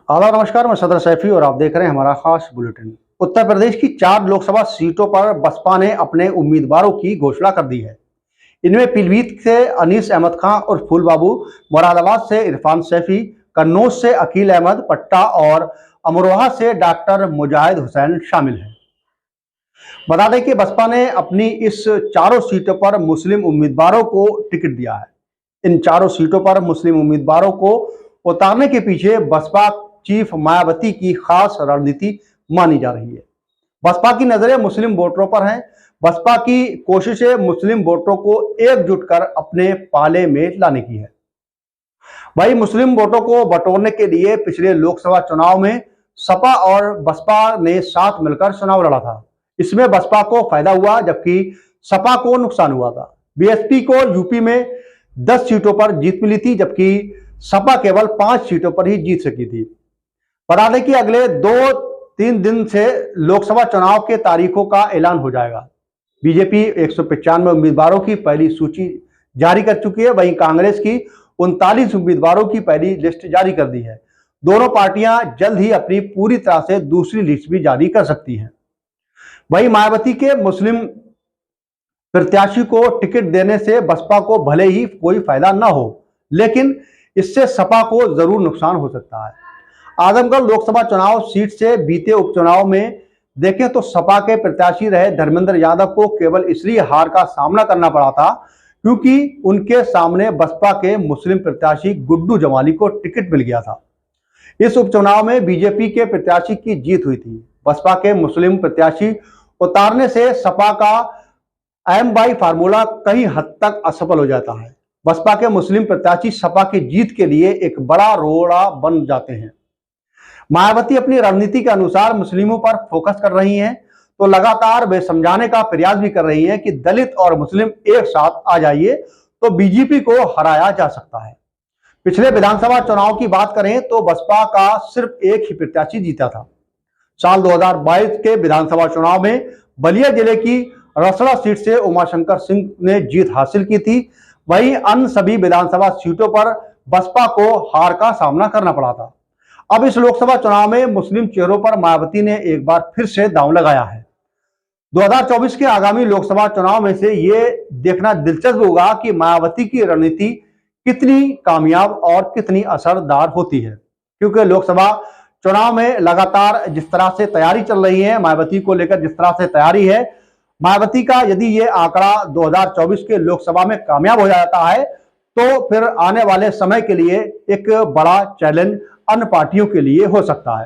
आदाब नमस्कार, मैं सदर सैफी और आप देख रहे हैं हमारा खास बुलेटिन। उत्तर प्रदेश की 4 लोकसभा सीटों पर बसपा ने अपने उम्मीदवारों की घोषणा कर दी है। इनमें पीलीभीत से अनीस अहमद खां और फूल बाबू, मुरादाबाद से इरफान सैफी, कन्नौज से अकील अहमद पट्टा और अमरोहा से डॉक्टर मुजाहिद हुसैन शामिल हैं। बता दें कि बसपा ने अपनी इस चारों सीटों पर मुस्लिम उम्मीदवारों को टिकट दिया है। इन चारों सीटों पर मुस्लिम उम्मीदवारों को उतारने के पीछे बसपा चीफ मायावती की खास रणनीति मानी जा रही है। बसपा की नजरें मुस्लिम वोटरों पर हैं। बसपा की कोशिशें मुस्लिम वोटरों को एकजुट कर अपने पाले में लाने की है। वही मुस्लिम वोटों को बटोरने के लिए पिछले लोकसभा चुनाव में सपा और बसपा ने साथ मिलकर चुनाव लड़ा था। इसमें बसपा को फायदा हुआ जबकि सपा को नुकसान हुआ था। बीएसपी को यूपी में 10 सीटों पर जीत मिली थी जबकि सपा केवल 5 सीटों पर ही जीत सकी थी। बता दें कि अगले 2-3 दिन से लोकसभा चुनाव के तारीखों का ऐलान हो जाएगा। बीजेपी 195 उम्मीदवारों की पहली सूची जारी कर चुकी है, वहीं कांग्रेस की 39 उम्मीदवारों की पहली लिस्ट जारी कर दी है। दोनों पार्टियां जल्द ही अपनी पूरी तरह से दूसरी लिस्ट भी जारी कर सकती हैं। वहीं मायावती के मुस्लिम प्रत्याशी को टिकट देने से बसपा को भले ही कोई फायदा न हो, लेकिन इससे सपा को जरूर नुकसान हो सकता है। आजमगढ़ लोकसभा चुनाव सीट से बीते उपचुनाव में देखें तो सपा के प्रत्याशी रहे धर्मेंद्र यादव को केवल इसलिए हार का सामना करना पड़ा था क्योंकि उनके सामने बसपा के मुस्लिम प्रत्याशी गुड्डू जमाली को टिकट मिल गया था। इस उपचुनाव में बीजेपी के प्रत्याशी की जीत हुई थी। बसपा के मुस्लिम प्रत्याशी उतारने से सपा का एम/बाई फार्मूला कई हद तक असफल हो जाता है। बसपा के मुस्लिम प्रत्याशी सपा की जीत के लिए एक बड़ा रोड़ा बन जाते हैं। मायावती अपनी रणनीति के अनुसार मुस्लिमों पर फोकस कर रही हैं, तो लगातार वे समझाने का प्रयास भी कर रही हैं कि दलित और मुस्लिम एक साथ आ जाइए तो बीजेपी को हराया जा सकता है। पिछले विधानसभा चुनाव की बात करें तो बसपा का सिर्फ एक ही प्रत्याशी जीता था। साल 2022 के विधानसभा चुनाव में बलिया जिले की रसड़ा सीट से उमाशंकर सिंह ने जीत हासिल की थी। वहीं अन्य सभी विधानसभा सीटों पर बसपा को हार का सामना करना पड़ा था। अब इस लोकसभा चुनाव में मुस्लिम चेहरों पर मायावती ने एक बार फिर से दांव लगाया है। 2024 के आगामी लोकसभा चुनाव में से ये देखना दिलचस्प होगा कि मायावती की रणनीति कितनी कामयाब और कितनी असरदार होती है, क्योंकि लोकसभा चुनाव में लगातार जिस तरह से तैयारी चल रही है, मायावती को लेकर जिस तरह से तैयारी है, मायावती का यदि ये आंकड़ा 2024 के लोकसभा में कामयाब हो जाता है तो फिर आने वाले समय के लिए एक बड़ा चैलेंज अन्य पार्टियों के लिए हो सकता है।